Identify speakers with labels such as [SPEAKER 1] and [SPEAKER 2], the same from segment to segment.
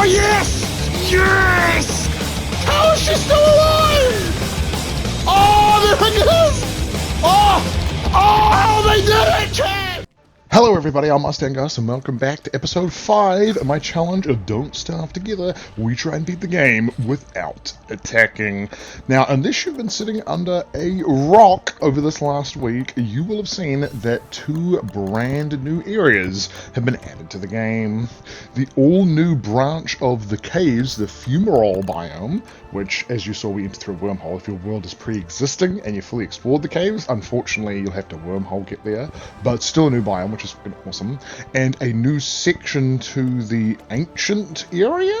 [SPEAKER 1] Oh, yes! Yes! How is she still alive? Oh, there it is! Oh, they did it, Chad!
[SPEAKER 2] Hello everybody, I'm Mustang Gus, and welcome back to episode 5 of my challenge of Don't Starve Together. We try and beat the game without attacking. Now, unless you've been sitting under a rock over this last week, you will have seen that 2 brand new areas have been added to the game. The all-new branch of the caves, the fumarole biome, which, as you saw, we entered through a wormhole. If your world is pre-existing and you fully explored the caves, unfortunately you'll have to wormhole get there, but still a new biome, which is fucking awesome. And a new section to the ancient area,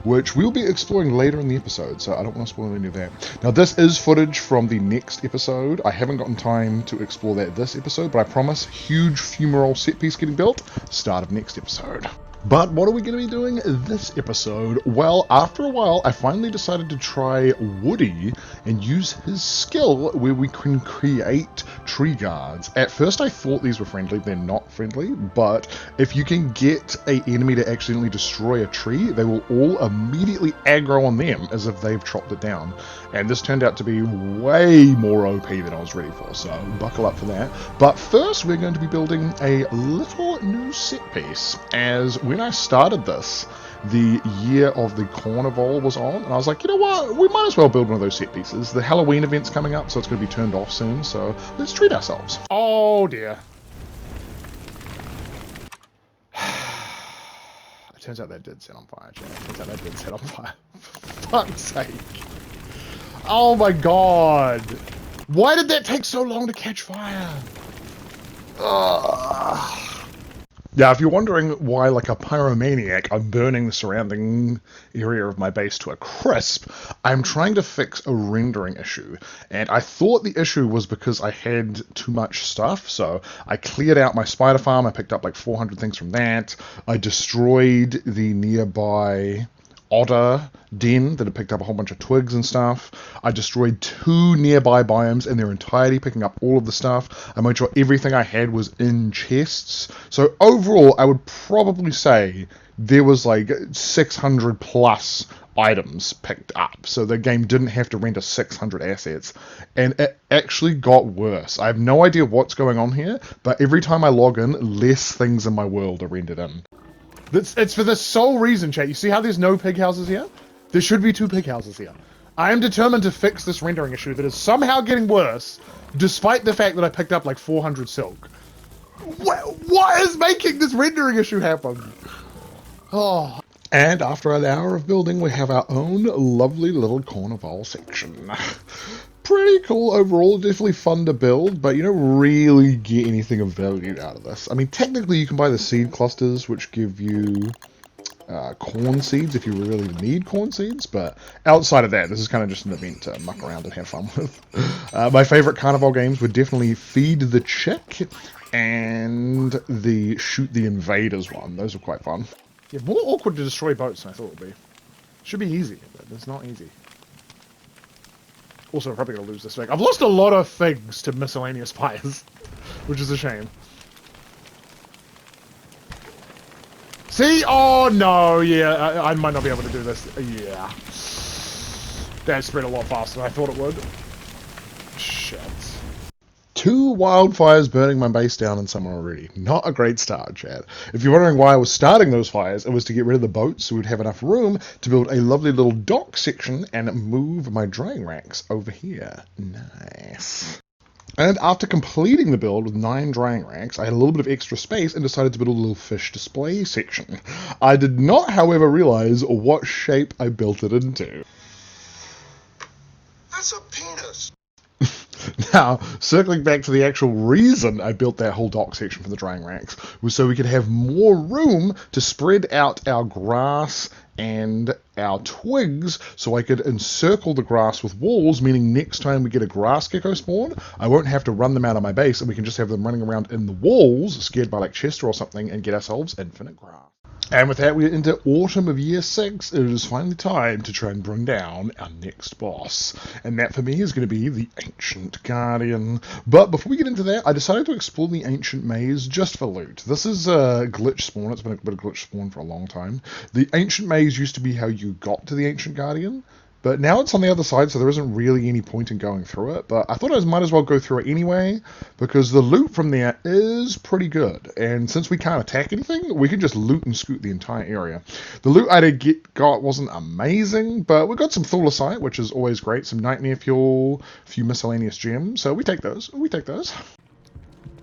[SPEAKER 2] which we'll be exploring later in the episode, so I don't want to spoil any of that. Now, this is footage from the next episode. I haven't gotten time to explore that this episode, but I promise, huge fumarole set piece getting built, start of next episode. But what are we going to be doing this episode? Well, after a while, I finally decided to try Woody and use his skill where we can create tree guards. At first, I thought these were friendly. They're not friendly, but if you can get an enemy to accidentally destroy a tree, they will all immediately aggro on them as if they've chopped it down. And this turned out to be way more OP than I was ready for, so buckle up for that. But first, we're going to be building a little new set piece, as when I started this, the year of the carnival was on, and I was like, you know what, we might as well build one of those set pieces. The Halloween event's coming up, so it's going to be turned off soon, so let's treat ourselves.
[SPEAKER 1] Oh, dear. It turns out that did set on fire, Chad. It turns out that did set on fire. For fuck's sake. Oh my god. Why did that take so long to catch fire? Ugh.
[SPEAKER 2] Now, if you're wondering why, like a pyromaniac, I'm burning the surrounding area of my base to a crisp, I'm trying to fix a rendering issue. And I thought the issue was because I had too much stuff, so I cleared out my spider farm, I picked up like 400 things from that, I destroyed the nearby otter den that had picked up a whole bunch of twigs and stuff. I destroyed 2 nearby biomes in their entirety, picking up all of the stuff. I made sure everything I had was in chests. So overall, I would probably say there was like 600 plus items picked up. So the game didn't have to render 600 assets. And it actually got worse. I have no idea what's going on here, but every time I log in, less things in my world are rendered in.
[SPEAKER 1] It's for the sole reason, chat. You see how there's no pig houses here? There should be 2 pig houses here. I am determined to fix this rendering issue that is somehow getting worse, despite the fact that I picked up like 400 silk. What is making this rendering issue happen? Oh.
[SPEAKER 2] And after an hour of building, we have our own lovely little carnival section. Pretty cool overall, definitely fun to build, but you don't really get anything of value out of this. I mean, technically you can buy the seed clusters, which give you corn seeds if you really need corn seeds, but outside of that, this is kind of just an event to muck around and have fun with. My favorite carnival games would definitely Feed the Chick and the Shoot the Invaders one. Those are quite fun.
[SPEAKER 1] Yeah, more awkward to destroy boats than I thought it would be. Should be easy, but it's not easy. Also, I'm probably going to lose this thing. I've lost a lot of things to miscellaneous fires, which is a shame. See? Oh, no, yeah, I might not be able to do this. Yeah. That spread a lot faster than I thought it would. Shit.
[SPEAKER 2] 2 wildfires burning my base down in summer already. Not a great start, Chad. If you're wondering why I was starting those fires, it was to get rid of the boats so we'd have enough room to build a lovely little dock section and move my drying racks over here. Nice. And after completing the build with 9 drying racks, I had a little bit of extra space and decided to build a little fish display section. I did not, however, realize what shape I built it into.
[SPEAKER 3] That's a penis!
[SPEAKER 2] Now, circling back to the actual reason I built that whole dock section for the drying racks was so we could have more room to spread out our grass and our twigs, so I could encircle the grass with walls, meaning next time we get a grass gecko spawn, I won't have to run them out of my base, and we can just have them running around in the walls, scared by like Chester or something, and get ourselves infinite grass. And with that, we're into autumn of year 6. It is finally time to try and bring down our next boss. And that for me is going to be the Ancient Guardian. But before we get into that, I decided to explore the Ancient Maze just for loot. This is a glitch spawn. It's been a bit of glitch spawn for a long time. The Ancient Maze used to be how you got to the Ancient Guardian. But now it's on the other side, so there isn't really any point in going through it. But I thought I might as well go through it anyway, because the loot from there is pretty good. And since we can't attack anything, we can just loot and scoot the entire area. The loot I got wasn't amazing, but we got some Thulecite, which is always great. Some Nightmare Fuel, a few miscellaneous gems. So we take those. We take those.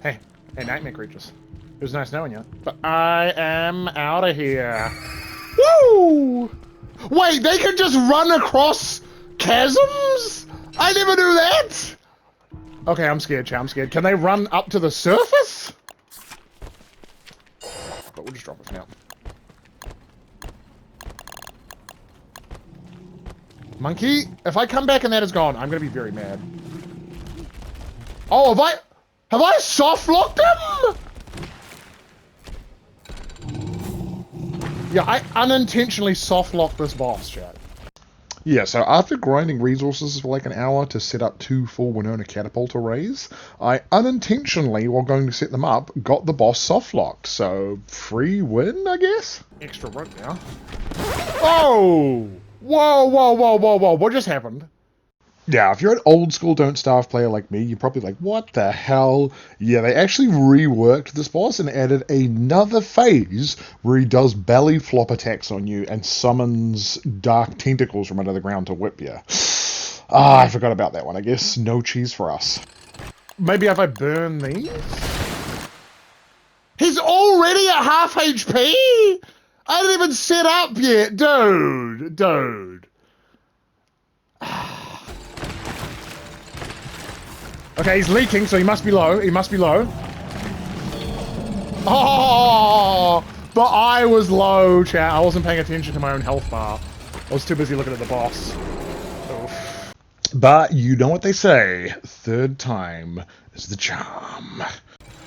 [SPEAKER 1] Hey, nightmare creatures. It was nice knowing you. But I am out of here. Woo! Wait, they can just run across chasms? I never knew that! Okay, I'm scared, chat, I'm scared. Can they run up to the surface? But we'll just drop this now. Monkey, if I come back and that is gone, I'm gonna be very mad. Oh, have I soft locked him? Yeah, I unintentionally soft-locked this boss, chat.
[SPEAKER 2] Yeah, so after grinding resources for like an hour to set up 2 full Winona catapult arrays, I unintentionally, while going to set them up, got the boss soft-locked. So, free win, I guess?
[SPEAKER 1] Extra rope now. Oh! Whoa, whoa, whoa, whoa, whoa, what just happened?
[SPEAKER 2] Yeah, if you're an old school Don't Starve player like me, you're probably like, what the hell? Yeah, they actually reworked this boss and added another phase where he does belly flop attacks on you and summons dark tentacles from under the ground to whip you. Ah, I forgot about that one. I guess no cheese for us.
[SPEAKER 1] Maybe if I burn these? He's already at half HP? I didn't even set up yet, dude. Okay, he's leaking, so he must be low. Oh, but I was low, chat. I wasn't paying attention to my own health bar. I was too busy looking at the boss. Oof.
[SPEAKER 2] But you know what they say, third time is the charm.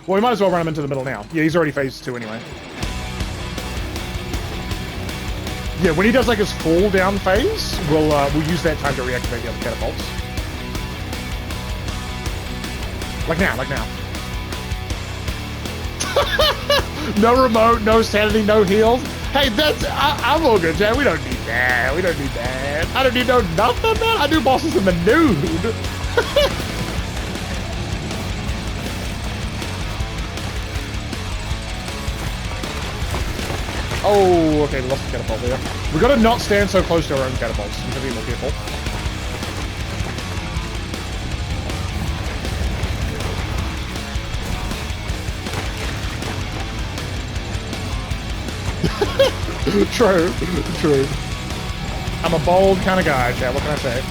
[SPEAKER 1] Well, we might as well run him into the middle now. Yeah, he's already phase 2 anyway. Yeah, when he does like his fall down phase, we'll use that time to reactivate the other catapults. Like now. No remote, no sanity, no heals. Hey, I'm all good, Chad. We don't need that. I don't need no nothing, man. I do bosses in the nude. Oh, okay, we lost the catapult there. We gotta not stand so close to our own catapults. We have to be more careful. True. I'm a bold kind of guy, Chad. What can I say?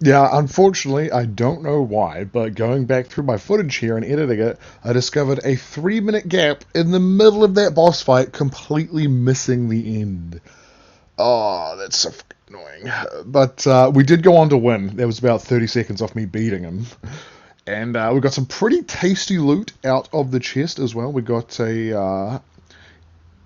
[SPEAKER 2] Yeah, unfortunately, I don't know why, but going back through my footage here and editing it, I discovered a 3-minute gap in the middle of that boss fight, completely missing the end. Oh, that's so fucking annoying. But we did go on to win. That was about 30 seconds off me beating him. And we got some pretty tasty loot out of the chest as well. We got a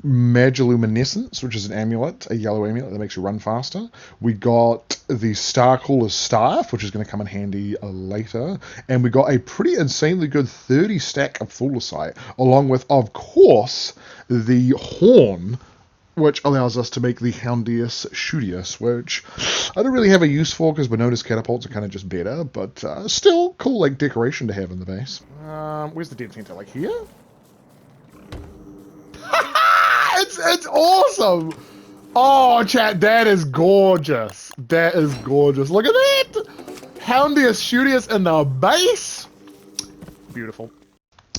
[SPEAKER 2] Magiluminescence, which is an amulet, a yellow amulet that makes you run faster. We got the Starcaller's Staff, which is going to come in handy later. And we got a pretty insanely good 30 stack of Thulecite, along with, of course, the Horn, which allows us to make the Houndius Shootius, which I don't really have a use for because Winona's catapults are kind of just better, but still cool like decoration to have in the base.
[SPEAKER 1] Where's the dead center? Like here? It's awesome! Oh, chat, that is gorgeous. Look at that! Houndius Shootius in the base! Beautiful.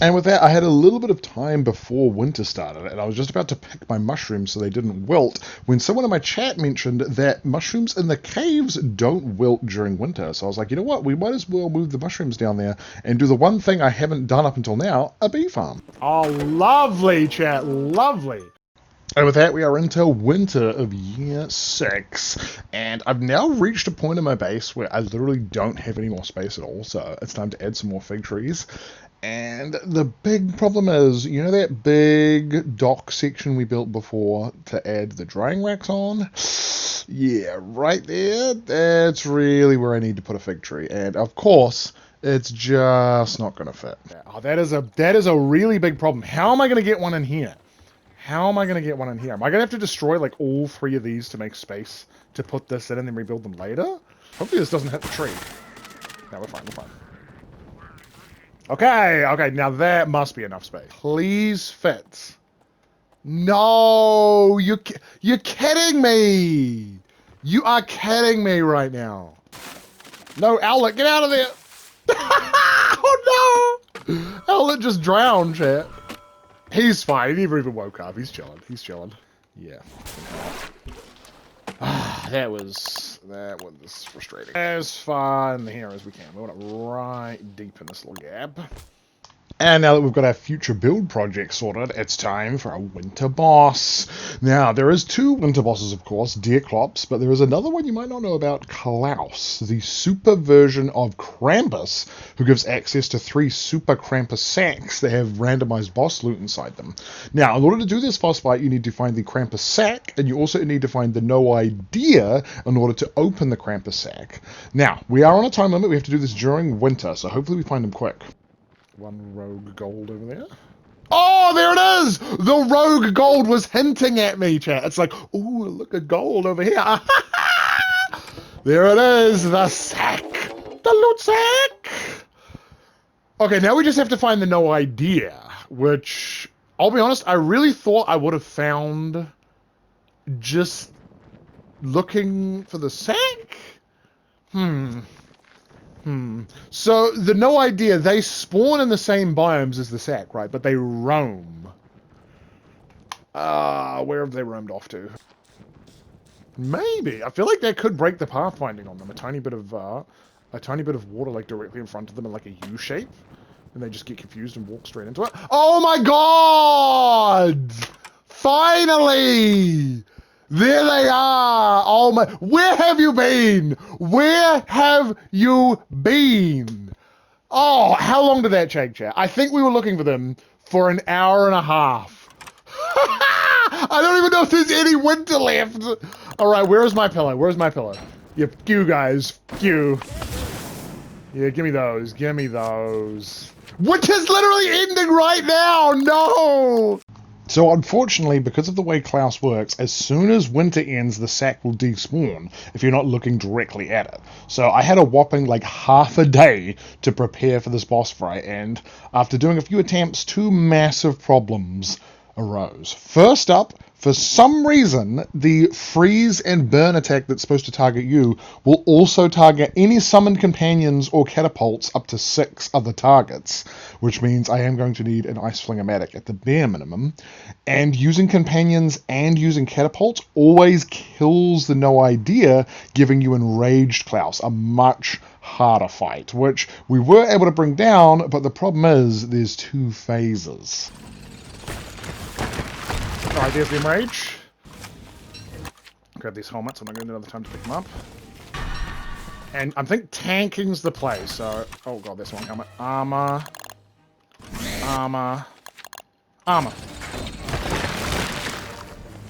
[SPEAKER 2] And with that, I had a little bit of time before winter started, and I was just about to pick my mushrooms so they didn't wilt, when someone in my chat mentioned that mushrooms in the caves don't wilt during winter. So I was like, you know what, we might as well move the mushrooms down there and do the one thing I haven't done up until now, a bee farm.
[SPEAKER 1] Oh, lovely, chat, lovely.
[SPEAKER 2] And with that, we are into winter of year 6. And I've now reached a point in my base where I literally don't have any more space at all. So it's time to add some more fig trees. And the big problem is, you know that big dock section we built before to add the drying racks on? Yeah, right there. That's really where I need to put a fig tree. And of course, it's just not going to fit.
[SPEAKER 1] Oh, that is a really big problem. How am I going to get one in here? How am I going to get one in here? Am I going to have to destroy, like, all 3 of these to make space to put this in and then rebuild them later? Hopefully this doesn't hit the tree. No, we're fine, we're fine. Okay, now that must be enough space. Please fit. No, you're kidding me. You are kidding me right now. No, Owlet, get out of there. Oh, no. Owlet just drowned, chat. He's fine. He never even woke up. He's chilling. He's chilling. Yeah. That was frustrating. As far in here as we can. We want it right deep in this little gap.
[SPEAKER 2] And now that we've got our future build project sorted, it's time for a winter boss. Now, there is 2 winter bosses, of course, Deerclops, but there is another one you might not know about, Klaus, the super version of Krampus, who gives access to 3 super Krampus sacks that have randomized boss loot inside them. Now, in order to do this boss fight, you need to find the Krampus sack, and you also need to find the no idea in order to open the Krampus sack. Now, we are on a time limit. We have to do this during winter, so hopefully we find them quick.
[SPEAKER 1] 1 rogue gold over there. Oh, there it is! The rogue gold was hinting at me, chat. It's like, ooh, look at gold over here. There it is, the sack. The loot sack. Okay, now we just have to find the no idea, which, I'll be honest, I really thought I would have found just looking for the sack? So, the no idea, they spawn in the same biomes as the sack, right? But they roam. Where have they roamed off to? Maybe. I feel like that could break the pathfinding on them. A tiny bit of water, like, directly in front of them in, like, a U shape. And they just get confused and walk straight into it. Oh my god! Finally! There they are! Oh my... Where have you been? Where have you been? Oh, how long did that take, chat? I think we were looking for them for an hour and a half. I don't even know if there's any winter left. Alright, where's my pillow? Where's my pillow? Yep, you guys. You. Yeah, give me those. Give me those. Winter's literally ending right now! No!
[SPEAKER 2] So unfortunately, because of the way Klaus works, as soon as winter ends, the sack will despawn if you're not looking directly at it. So I had a whopping like half a day to prepare for this boss fight, and after doing a few attempts, 2 massive problems arose. First up, for some reason, the freeze and burn attack that's supposed to target you will also target any summoned companions or catapults up to 6 other targets, which means I am going to need an Ice Flingomatic at the bare minimum. And using companions and using catapults always kills the no idea, giving you Enraged Klaus, a much harder fight, which we were able to bring down, but the problem is there's 2 phases.
[SPEAKER 1] Alright, there's the Enrage. Grab these helmets, I'm not going to need another time to pick them up. And I think tanking's the play, so... Oh god, there's one helmet. Armor. Armor. Armor.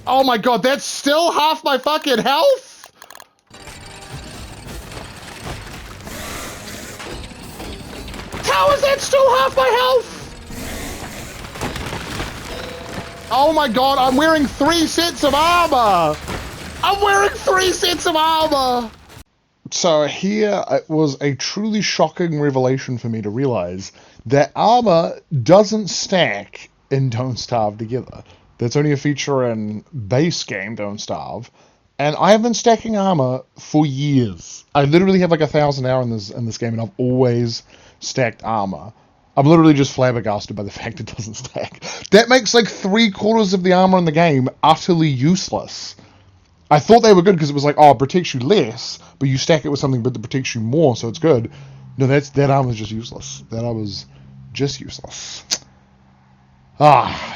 [SPEAKER 1] Oh my god, that's still half my fucking health?! How is that still half my health?! Oh my god, I'm wearing 3 sets of armor! I'm wearing 3 sets of armor!
[SPEAKER 2] So here it was a truly shocking revelation for me to realize that armor doesn't stack in Don't Starve Together. That's only a feature in base game Don't Starve. And I have been stacking armor for years. I literally have like 1,000 hours in this game, and I've always stacked armor. I'm literally just flabbergasted by the fact it doesn't stack. That makes like 3/4 of the armor in the game utterly useless. I thought they were good because it was like, oh, it protects you less, but you stack it with something that protects you more, so it's good. No, that armor's just useless. That armor's just useless.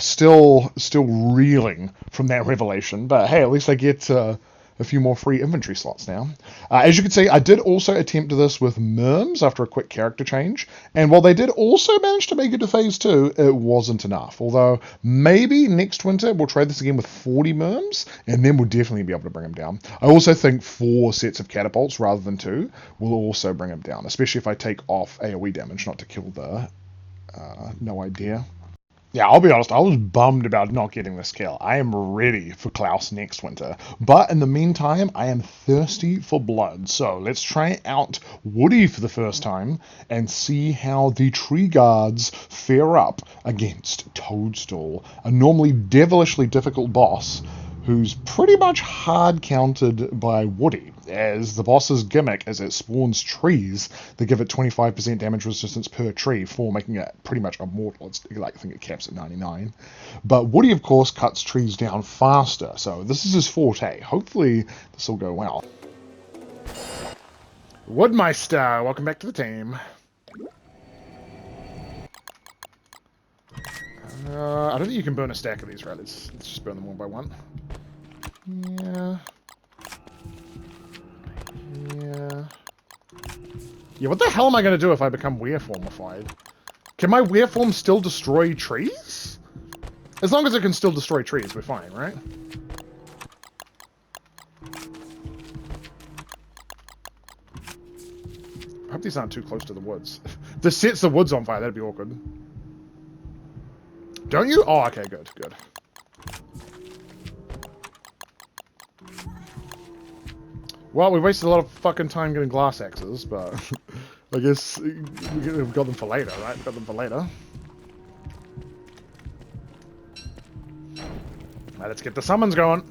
[SPEAKER 2] Still reeling from that revelation. But hey, at least I get a few more free inventory slots now. As you can see, I did also attempt this with Merms after a quick character change, and while they did also manage to make it to Phase 2, it wasn't enough. Although, maybe next winter we'll try this again with 40 Merms, and then we'll definitely be able to bring them down. I also think 4 sets of catapults rather than 2 will also bring them down, especially if I take off AoE damage, not to kill the no idea. Yeah, I'll be honest, I was bummed about not getting this kill. I am ready for Klaus next winter. But in the meantime, I am thirsty for blood. So let's try out Woody for the first time and see how the tree guards fare up against Toadstool, a normally devilishly difficult boss who's pretty much hard countered by Woody, as the boss's gimmick is it spawns trees that give it 25% damage resistance per tree for making it pretty much immortal. It's like, I think it caps at 99. But Woody, of course, cuts trees down faster, so this is his forte. Hopefully this will go well.
[SPEAKER 1] Woodmeister, welcome back to the team. I don't think you can burn a stack of these, right? Let's just burn them one by one. Yeah, what the hell am I going to do if I become wereformified? Can my wereform still destroy trees? As long as it can still destroy trees, we're fine, right? I hope these aren't too close to the woods. If this sets the woods on fire, that'd be awkward. Don't you? Oh, okay, good, good. Well, we wasted a lot of fucking time getting glass axes, but I guess we've got them for later, right? We've got them for later. Right, let's get the summons going.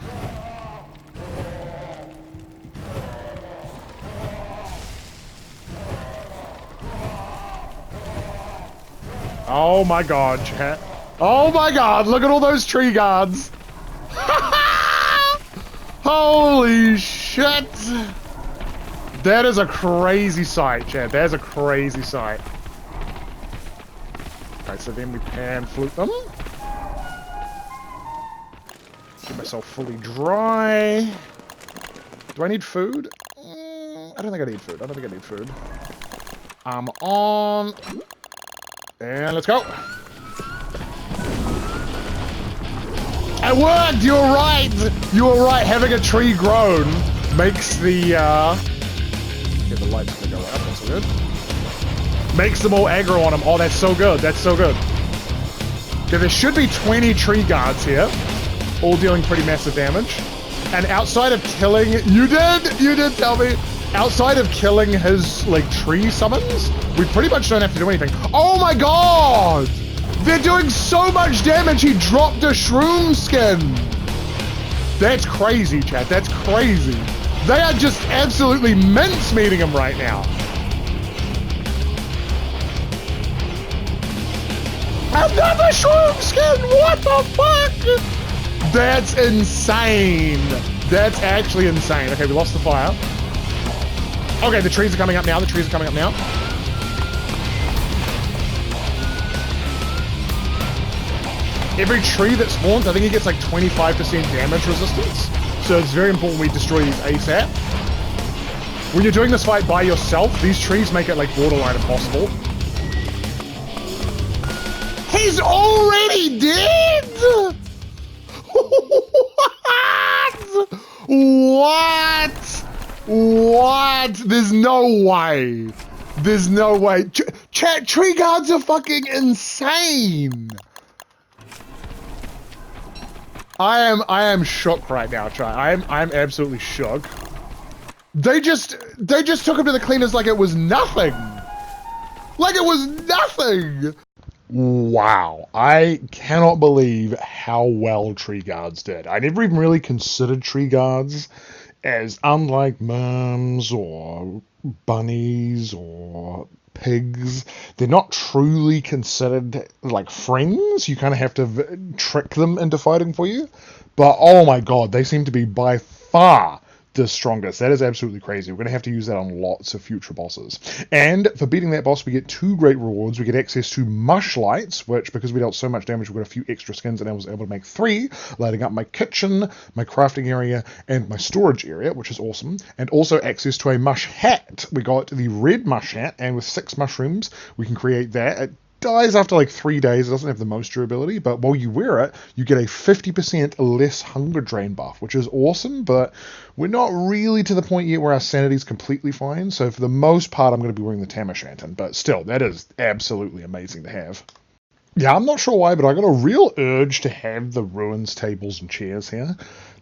[SPEAKER 1] Oh my god, chat. Oh my god, look at all those tree guards. Holy shit! That is a crazy sight, chat. That's a crazy sight. Alright, so then we pan flute them. Get myself fully dry. Do I need food? I don't think I need food. I don't think I need food. I'm on. And let's go. It worked! You were right! You were right, having a tree grown makes the, get the lights to go up, that's so good. Makes them all aggro on them. Oh, that's so good, that's so good. Okay, there should be 20 tree guards here, all dealing pretty massive damage. And outside of killing, you did tell me, outside of killing his, like, tree summons, we pretty much don't have to do anything. Oh my god! They're doing so much damage, he dropped a shroom skin! That's crazy, chat, that's crazy. They are just absolutely mince-meating him right now. Another shroom skin, what the fuck? That's insane. That's actually insane. Okay, we lost the fire. Okay, the trees are coming up now, the trees are coming up now. Every tree that spawns, I think he gets like 25% damage resistance. So it's very important we destroy these ASAP. When you're doing this fight by yourself, these trees make it like borderline impossible. He's already dead! What? What? There's no way. There's no way. Chat, tree guards are fucking insane. I am shook right now, Try. I'm absolutely shook. They just took him to the cleaners like it was nothing. Like it was nothing.
[SPEAKER 2] Wow, I cannot believe how well tree guards did. I never even really considered tree guards as, unlike mums or bunnies or pigs, they're not truly considered like friends. You kind of have to trick them into fighting for you. But oh my god, they seem to be by far the strongest. That is absolutely crazy. We're going to have to use that on lots of future bosses. And for beating that boss, we get 2 great rewards. We get access to Mush Lights, which, because we dealt so much damage, we got a few extra skins, and I was able to make 3, lighting up my kitchen, my crafting area, and my storage area, which is awesome. And also access to a Mush Hat. We got the red Mush Hat, and with 6 mushrooms, we can create that. It dies after like 3 days. It doesn't have the most durability, but while you wear it, you get a 50% less hunger drain buff, which is awesome, but we're not really to the point yet where our sanity's completely fine, so for the most part, I'm going to be wearing the Tam O'Shanter, but still, that is absolutely amazing to have. Yeah, I'm not sure why, but I got a real urge to have the ruins tables and chairs here.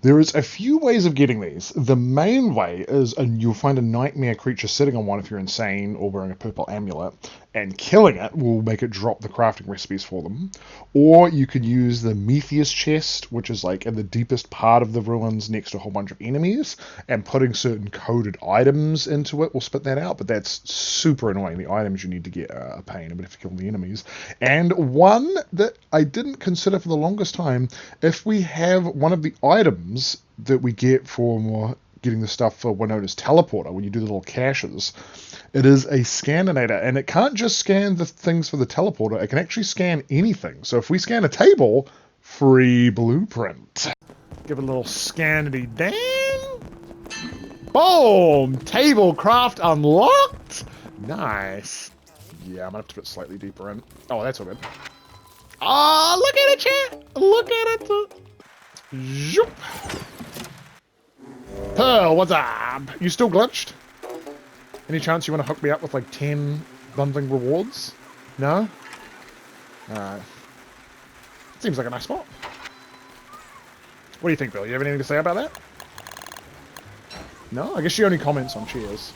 [SPEAKER 2] There is a few ways of getting these. The main way is you'll find a nightmare creature sitting on one if you're insane or wearing a purple amulet, and killing it will make it drop the crafting recipes for them. Or you could use the Metheus chest, which is like in the deepest part of the ruins next to a whole bunch of enemies, and putting certain coded items into it will spit that out, but that's super annoying. The items you need to get are a pain, but if you kill the enemies. And one that I didn't consider for the longest time, if we have one of the items that we get for getting the stuff for what known as teleporter, when you do the little caches, it is a scaninator, and it can't just scan the things for the teleporter, it can actually scan anything. So if we scan a table, free blueprint.
[SPEAKER 1] Give it a little scanity Dan. Boom! Table craft unlocked! Nice. Yeah, I'm gonna have to put it slightly deeper in. Oh, that's all good. Oh, look at it, chat! Look at it! Zoop. Pearl, what's up? You still glitched? Any chance you want to hook me up with like 10 bundling rewards? No? Alright. Seems like a nice spot. What do you think, Bill? You have anything to say about that? No? I guess she only comments on cheers.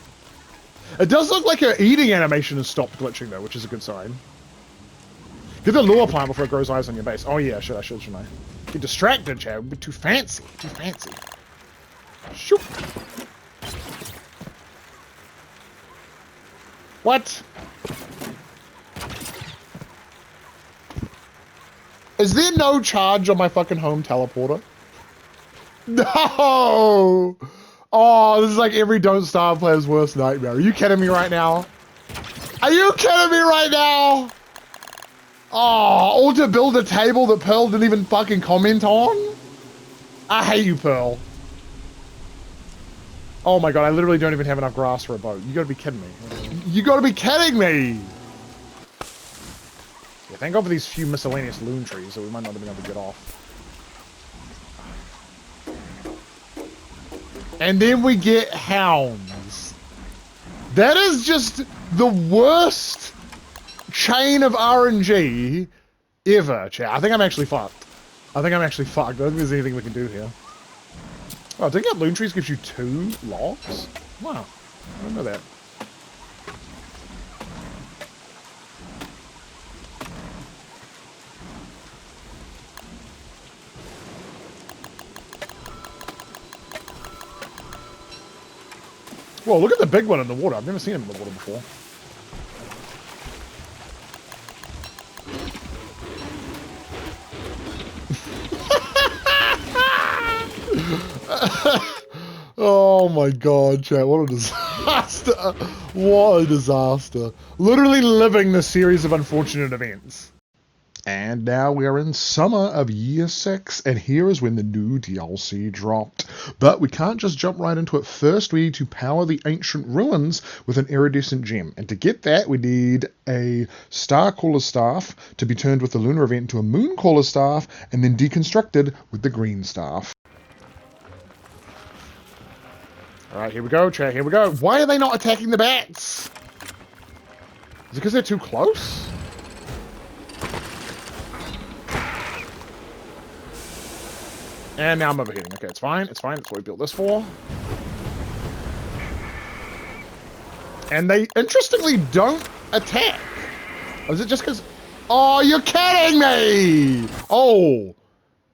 [SPEAKER 1] It does look like her eating animation has stopped glitching though, which is a good sign. Get the lure plant before it grows eyes on your base. Oh yeah, I should, shouldn't I? Get distracted, Chad. We'd be too fancy. Too fancy. Shoot. What? Is there no charge on my fucking home teleporter? No! Oh, this is like every Don't Starve player's worst nightmare. Are you kidding me right now? Are you kidding me right now? Oh, or to build a table that Pearl didn't even fucking comment on? I hate you, Pearl. Oh my god, I literally don't even have enough grass for a boat. You gotta be kidding me. You gotta be kidding me! Yeah, thank god for these few miscellaneous loon trees, so we might not have been able to get off. And then we get hounds. That is just the worst chain of RNG ever, chat. I think I'm actually fucked. I think I'm actually fucked. I don't think there's anything we can do here. Oh, digging up loon trees gives you 2 logs? Wow. I didn't know that. Whoa, look at the big one in the water. I've never seen him in the water before. Oh my god, chat, what a disaster. What a disaster. Literally living the series of unfortunate events.
[SPEAKER 2] And now we are in summer of year 6, and here is when the new DLC dropped. But we can't just jump right into it. First, we need to power the ancient ruins with an iridescent gem. And to get that, we need a Star Caller Staff to be turned with the lunar event into a Moon Caller Staff, and then deconstructed with the green staff.
[SPEAKER 1] Alright, here we go, chat, here we go. Why are they not attacking the bats? Is it because they're too close? And now I'm overheating. Okay, it's fine. It's fine. That's what we built this for. And they, interestingly, don't attack. Or is it just because... Oh, you're kidding me! Oh!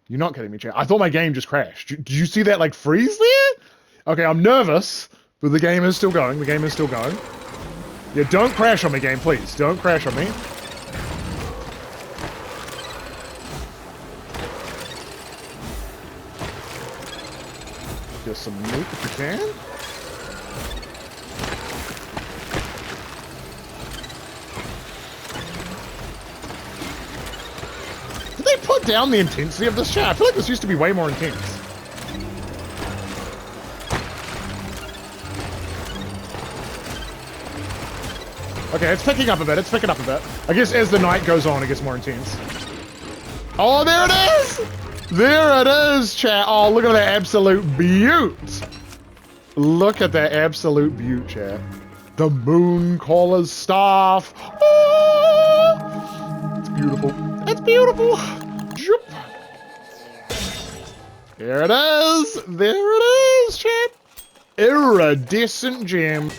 [SPEAKER 1] You're not kidding me, chat. I thought my game just crashed. Did you see that, like, freeze there? Okay, I'm nervous, but the game is still going. The game is still going. Yeah, don't crash on me, game, please. Don't crash on me. Get some meat if you can. Did they put down the intensity of this chat? I feel like this used to be way more intense. Okay, it's picking up a bit. It's picking up a bit. I guess as the night goes on, it gets more intense. Oh, there it is! There it is, chat. Oh, look at that absolute beaut. Look at that absolute beaut, chat. The moon caller's staff. Oh, it's beautiful. It's beautiful. Zoop. There it is. There it is, chat. Iridescent gem.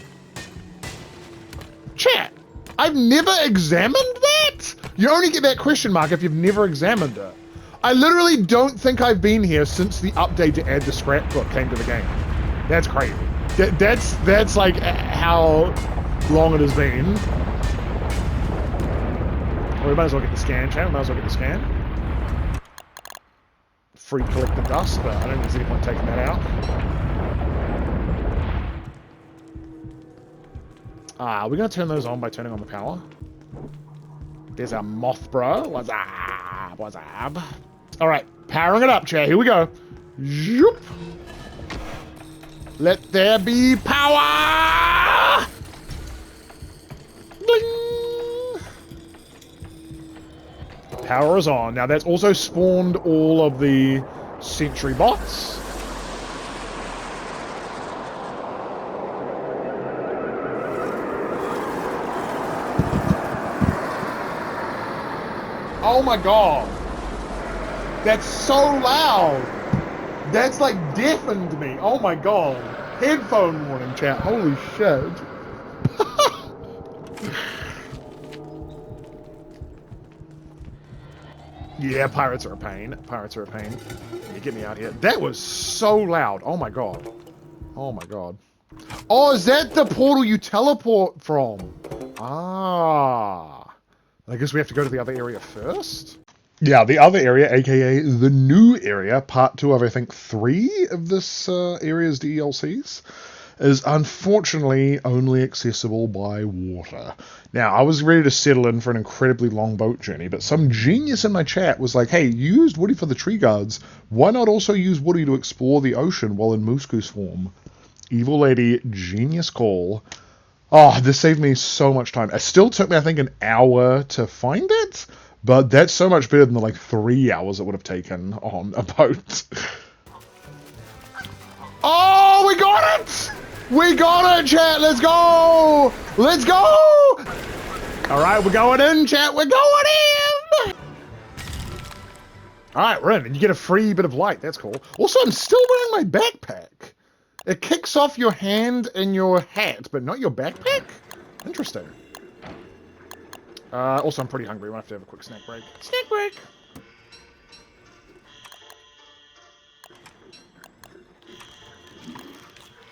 [SPEAKER 1] Chat, I've never examined that? You only get that question mark if you've never examined it. I literally don't think I've been here since the update to add the scrapbook came to the game. That's crazy. That's like how long it has been. Well, we might as well get the scan, chat. We might as well get the scan. Free collect the dust, but I don't think there's any point taking that out. We're gonna turn those on by turning on the power. There's our moth, bro. What's up? What's up? All right, powering it up, chat. Here we go. Zoop. Let there be power. Bling. Power is on. Now that's also spawned all of the sentry bots. Oh my god. That's so loud. That's like deafened me. Oh my god. Headphone warning, chat. Holy shit. Yeah, pirates are a pain. Pirates are a pain. Yeah, get me out here. That was so loud. Oh my god. Oh my god. Oh, is that the portal you teleport from? Ah. I guess we have to go to the other area first?
[SPEAKER 2] Yeah, the other area, aka the new area, part 2 of I think 3 of this area's DLCs, is unfortunately only accessible by water. Now, I was ready to settle in for an incredibly long boat journey, but some genius in my chat was like, hey, you used Woody for the tree guards, why not also use Woody to explore the ocean while in Moose Goose form? Evil lady, genius call. Oh, this saved me so much time. It still took me, I think, an hour to find it, but that's so much better than the, like, 3 hours it would have taken on a boat.
[SPEAKER 1] Oh, we got it! We got it, chat! Let's go! Let's go! Alright, we're going in, chat! We're going in! Alright, we're in, and you get a free bit of light. That's cool. Also, I'm still wearing my backpack. It kicks off your hand and your hat, but not your backpack? Interesting. Also, I'm pretty hungry. We'll have to have a quick snack break. Snack break!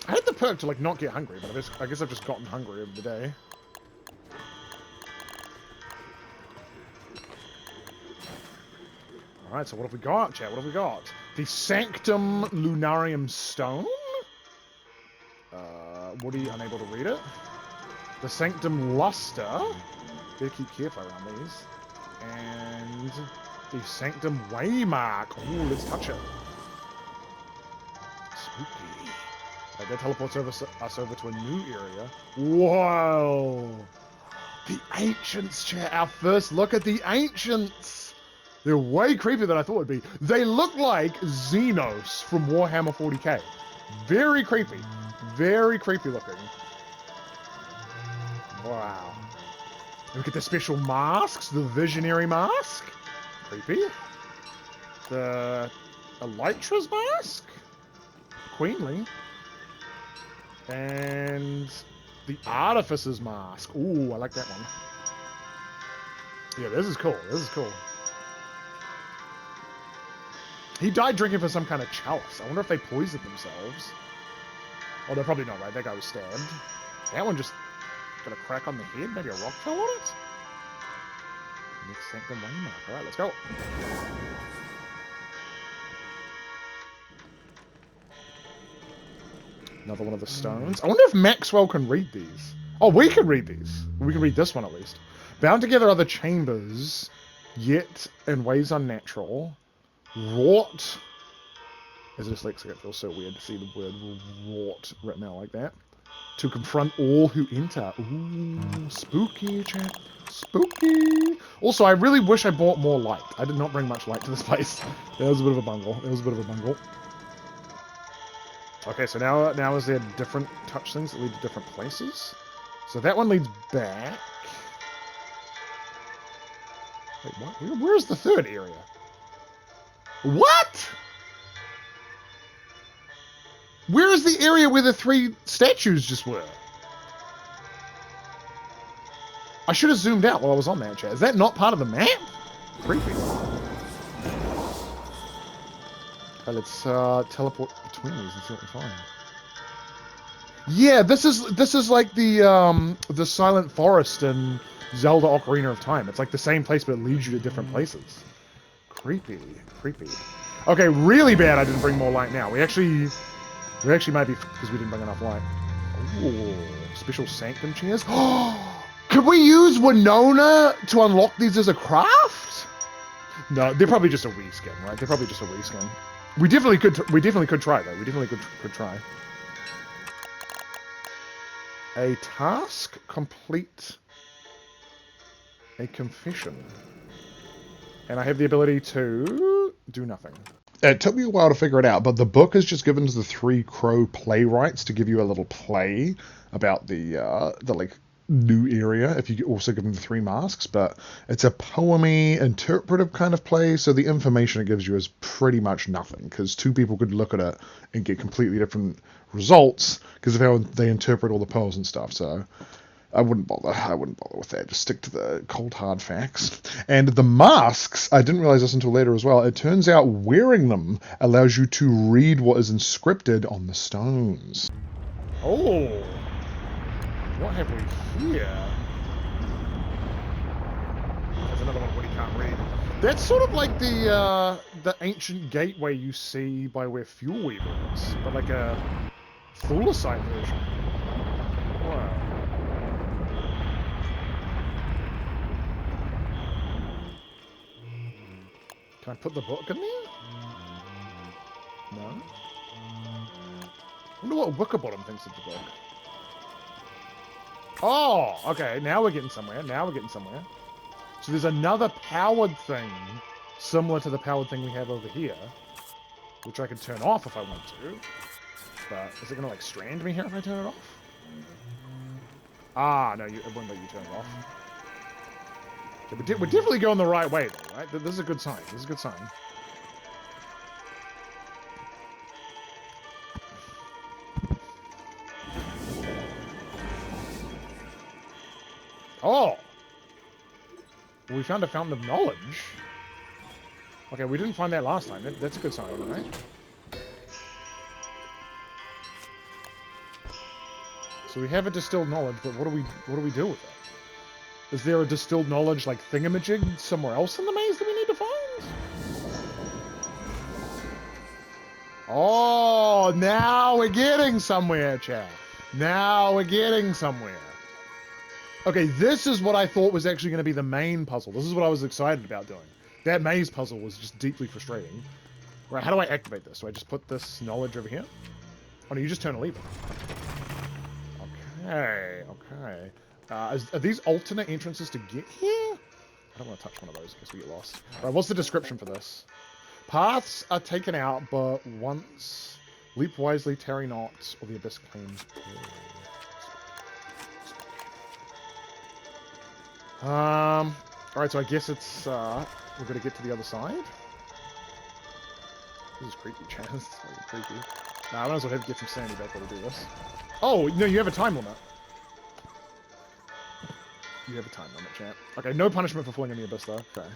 [SPEAKER 1] I had the perk to, like, not get hungry, but I guess I've just gotten hungry over the day. Alright, so what have we got, chat? What have we got? The Sanctum Lunarium Stone? Woody unable to read it. The Sanctum Luster. Better keep careful around these. And the Sanctum Waymark. Ooh, let's touch it. Spooky. Right, that teleports us over to a new area. Whoa! The Ancients, chat. Our first look at the Ancients. They're way creepier than I thought it'd be. They look like Xenos from Warhammer 40k. Very creepy. Very creepy looking. Wow. Look at the special masks. The Visionary mask. Creepy. The Elytra's mask. Queenly. And the Artificer's mask. Ooh, I like that one. Yeah, this is cool. This is cool. He died drinking from some kind of chalice. I wonder if they poisoned themselves. Oh, they're probably not, right? That guy was stabbed. That one just got a crack on the head. Maybe a rock fell on it? Next Sanctum Waymark. Alright, let's go. Another one of the stones. I wonder if Maxwell can read these. Oh, we can read these. We can read this one at least. Bound together are the chambers, yet in ways unnatural. Wrought. As a dyslexic, it feels so weird to see the word wrought written out like that. To confront all who enter. Ooh, spooky, chat. Spooky. Also, I really wish I brought more light. I did not bring much light to this place. That was a bit of a bungle. Okay, so now is there different touch things that lead to different places? So that one leads back. Wait, what? Where's the third area? What? Where is the area where the 3 statues just were? I should have zoomed out while I was on that, chat. Is that not part of the map? Creepy. Okay, let's teleport between these and see what we find. Yeah, this is like the Silent Forest in Zelda Ocarina of Time. It's like the same place, but it leads you to different places. Creepy. Okay, really bad I didn't bring more light now. We actually might be, because we didn't bring enough light. Ooh, special sanctum chairs. Could we use Winona to unlock these as a craft? No, they're probably just a reskin, right? They're probably just a reskin. We definitely could try though. We definitely could try. A task complete. A confession. And I have the ability to do nothing.
[SPEAKER 2] It took me a while to figure it out, but the book is just given to the 3 crow playwrights to give you a little play about the like new area, if you also give them the 3 masks, but it's a poemy, interpretive kind of play, so the information it gives you is pretty much nothing, because 2 people could look at it and get completely different results, because of how they interpret all the poems and stuff, so I wouldn't bother with that. Just stick to the cold hard facts. And the masks, I didn't realize this until later as well, it turns out wearing them allows you to read what is inscripted on the stones.
[SPEAKER 1] Oh! What have we here? There's another one what he can't read. That's sort of like the ancient gateway you see by where Fuel Weaver is, but like a Thulisite version. Wow. Can I put the book in there? No? I wonder what Wickerbottom thinks of the book. Oh, okay, now we're getting somewhere. So there's another powered thing, similar to the powered thing we have over here, which I can turn off if I want to. But is it going to, like, strand me here if I turn it off? Ah, no, it won't let you turn it off. Okay, we're definitely going the right way, though, right? This is a good sign. Oh! Well, we found a fountain of knowledge. Okay, we didn't find that last time. That's a good sign, right? So we have a distilled knowledge, but what do we do with it? Is there a distilled knowledge, like, thingamajig somewhere else in the maze that we need to find? Oh, now we're getting somewhere, chat. Okay, this is what I thought was actually going to be the main puzzle. This is what I was excited about doing. That maze puzzle was just deeply frustrating. Right, how do I activate this? Do I just put this knowledge over here? Oh, no, you just turn a lever. Okay. Are these alternate entrances to get here? I don't want to touch one of those because we get lost. Alright, what's the description for this? Paths are taken out, but once leap wisely, tarry not, or the abyss claims. Alright, so I guess it's, we're gonna get to the other side. This is creepy, Chaz. This is fucking creepy. I might as well have to get some sanity back while we do this. Oh, no, you have a time limit. Chat. Okay, no punishment for falling in the abyss, though. Okay.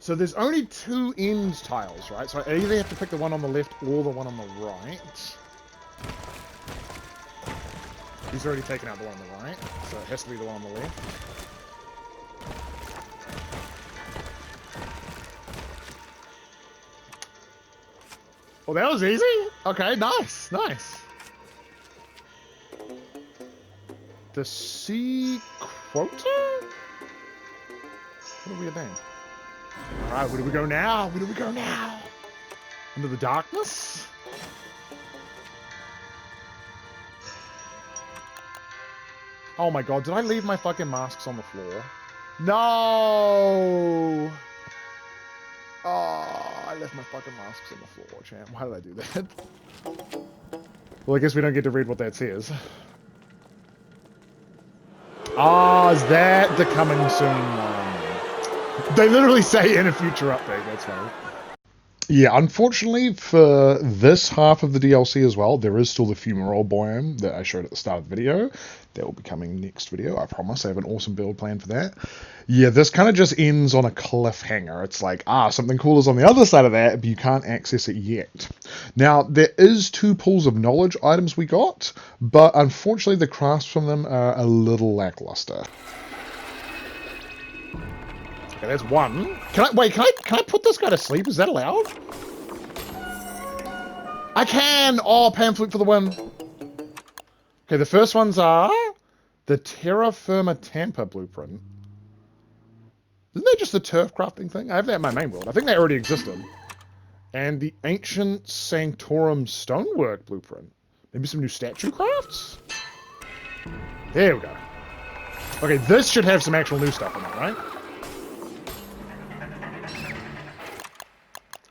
[SPEAKER 1] So there's only 2 end tiles, right? So I either have to pick the one on the left or the one on the right. He's already taken out the one on the right, so it has to be the one on the left. Well, that was easy. Okay, nice. the sea quota? What a weird name. Alright, where do we go now? Where do we go now? Into the darkness? Oh my god, did I leave my fucking masks on the floor? No! Oh, I left my fucking masks on the floor, champ. Why did I do that? Well, I guess we don't get to read what that says. Ah, is that the coming soon one? They literally say in a future update, that's funny.
[SPEAKER 2] Yeah, unfortunately for this half of the DLC as well, there is still the fumarole biome that I showed at the start of the video. That will be coming next video, I promise. I have an awesome build plan for that. Yeah, this kind of just ends on a cliffhanger. It's like, something cool is on the other side of that, but you can't access it yet. Now, there is 2 pools of knowledge items we got, but unfortunately the crafts from them are a little lackluster.
[SPEAKER 1] Okay, there's one. Can I put this guy to sleep? Is that allowed? I can! Oh, pamphlet for the win. Okay, the first ones are the Terra Firma Tampa blueprint. Isn't that just the turf crafting thing? I have that in my main world. I think that already existed. And the Ancient Sanctorum Stonework blueprint. Maybe some new statue crafts? There we go. Okay, this should have some actual new stuff in it, right?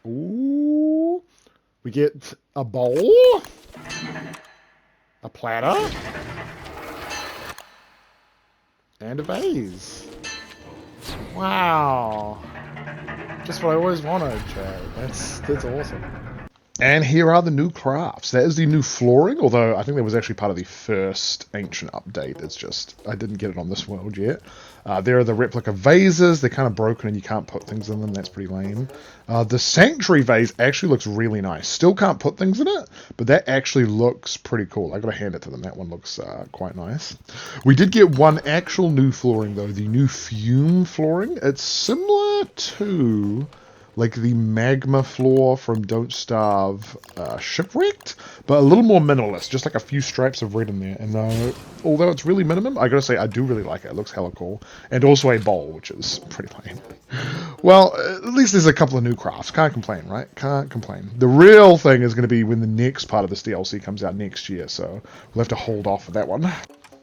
[SPEAKER 1] Ooh. We get a bowl. A platter. And a vase. Wow. Just what I always wanted, Chad. That's awesome.
[SPEAKER 2] And here are the new crafts. That is the new flooring, although I think that was actually part of the first ancient update. It's just, I didn't get it on this world yet. There are the replica vases. They're kind of broken and you can't put things in them. That's pretty lame. The sanctuary vase actually looks really nice. Still can't put things in it, but that actually looks pretty cool. I gotta hand it to them. That one looks quite nice. We did get one actual new flooring though, the new fume flooring. It's similar to like the magma floor from Don't Starve Shipwrecked, but a little more minimalist, just like a few stripes of red in there. And although it's really minimum, I gotta say I do really like it. It looks hella cool. And also a bowl, which is pretty lame. Well, at least there's a couple of new crafts. Can't complain, right? Can't complain. The real thing is going to be when the next part of this DLC comes out next year, so we'll have to hold off for that one.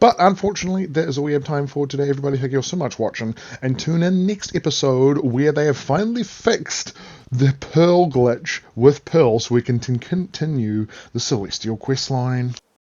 [SPEAKER 2] But unfortunately, that is all we have time for today, everybody. Thank you all so much for watching, and tune in next episode where they have finally fixed the Pearl glitch with Pearl so we can continue the Celestial questline.